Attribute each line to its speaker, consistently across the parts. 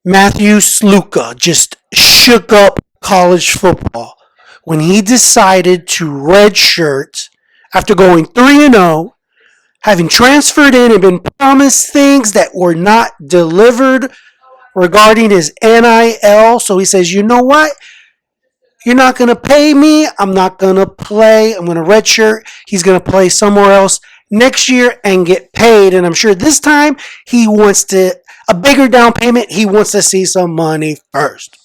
Speaker 1: Matthew Sluka just shook up college football when he decided to redshirt after going 3-0, having transferred in and been promised things that were not delivered regarding his NIL. So he says, you know what? You're not going to pay me. I'm not going to play. I'm going to redshirt. He's going to play somewhere else next year and get paid. And I'm sure this time he wants a bigger down payment. He wants to see some money first.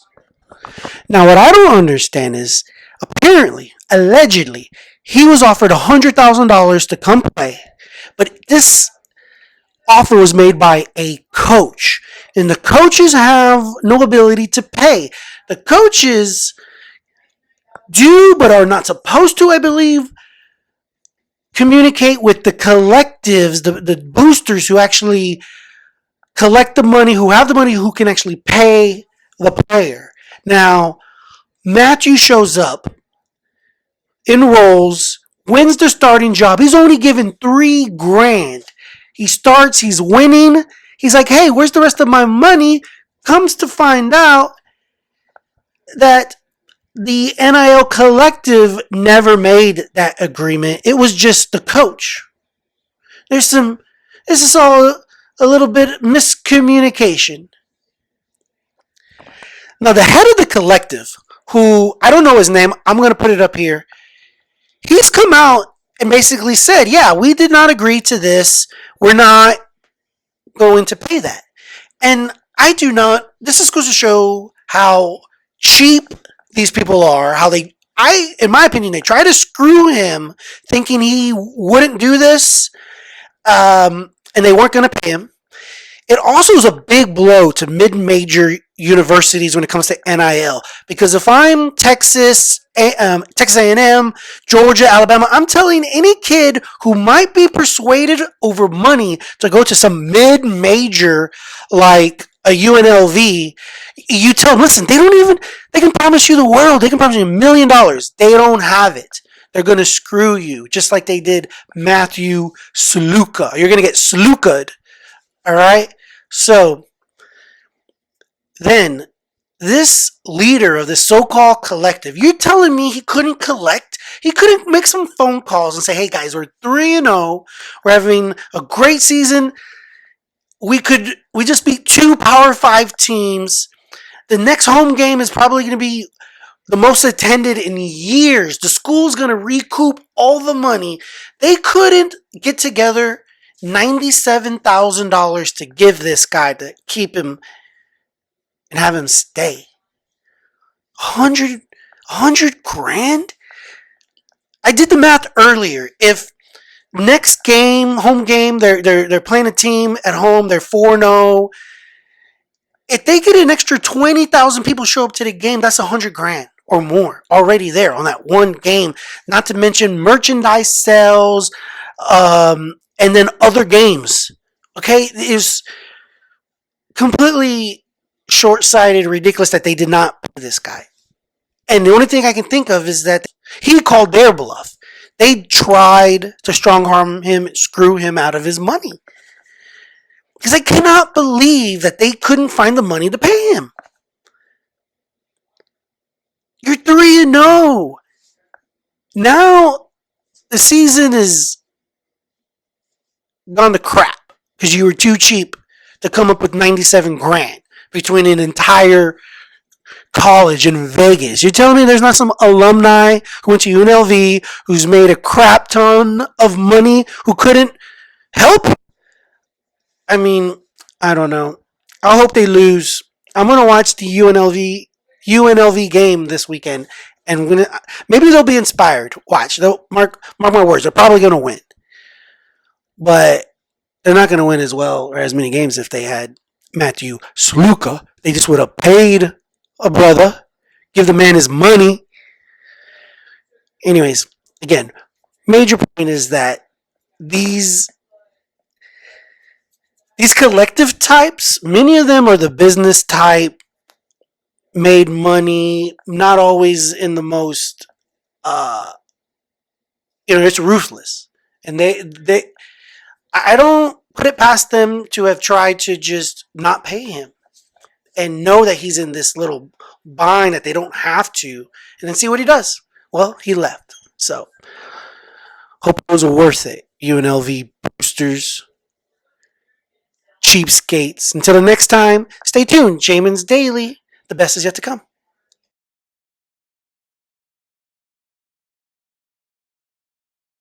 Speaker 1: Now, what I don't understand is apparently, allegedly, he was offered $100,000 to come play, but this offer was made by a coach, and the coaches have no ability to pay. The coaches do, but are not supposed to, I believe, communicate with the collectives, the boosters who actually collect the money, who have the money, who can actually pay the player. Now, Matthew shows up, enrolls, wins the starting job. He's only given $3,000. He starts, he's winning. He's like, hey, where's the rest of my money? Comes to find out that the NIL collective never made that agreement. It was just the coach. This is all a little bit miscommunication. Now, the head of the collective, who I don't know his name, I'm going to put it up here. He's come out and basically said, yeah, we did not agree to this. We're not going to pay that. And I do not, this is going to show how cheap these people are, how in my opinion, they try to screw him thinking he wouldn't do this, and they weren't going to pay him. It also is a big blow to mid-major universities when it comes to NIL. Because if I'm Texas A&M, Georgia, Alabama, I'm telling any kid who might be persuaded over money to go to some mid-major like a UNLV, you tell them, listen, they can promise you the world. They can promise you $1,000,000. They don't have it. They're going to screw you, just like they did Matthew Sluka. You're going to get Sluka'd. All right? So then this leader of this so-called collective, you're telling me he couldn't collect? He couldn't make some phone calls and say, hey guys, we're 3-0. We're having a great season. We just beat 2 Power 5 teams. The next home game is probably going to be the most attended in years. The school's going to recoup all the money. They couldn't get together $97,000 to give this guy to keep him and have him stay. 100 grand? I did the math earlier. If next game, home game, they're playing a team at home, they're 4-0. If they get an extra 20,000 people show up to the game, that's 100 grand or more already there on that one game. Not to mention merchandise sales, and then other games. Okay? It was completely short-sighted, ridiculous that they did not pay this guy. And the only thing I can think of is that he called their bluff. They tried to strong-arm him, screw him out of his money. Because I cannot believe that they couldn't find the money to pay him. You're 3-0. Now the season is gone to crap because you were too cheap to come up with 97 grand between an entire college in Vegas. You're telling me there's not some alumni who went to UNLV who's made a crap ton of money who couldn't help? I mean, I don't know. I hope they lose. I'm going to watch the UNLV game this weekend, and maybe they'll be inspired. Watch. They'll mark my words. They're probably going to win. But they're not going to win as well or as many games if they had Matthew Sluka. They just would have paid a brother, give the man his money. Anyways, again, major point is that these collective types, many of them are the business type, made money, not always in the most, it's ruthless. And I don't put it past them to have tried to just not pay him. and know that he's in this little bind that they don't have to, and then see what he does. Well, he left. So, hope it was worth it, UNLV boosters, cheapskates. Until the next time, stay tuned. Jamin's Daily. The best is yet to come.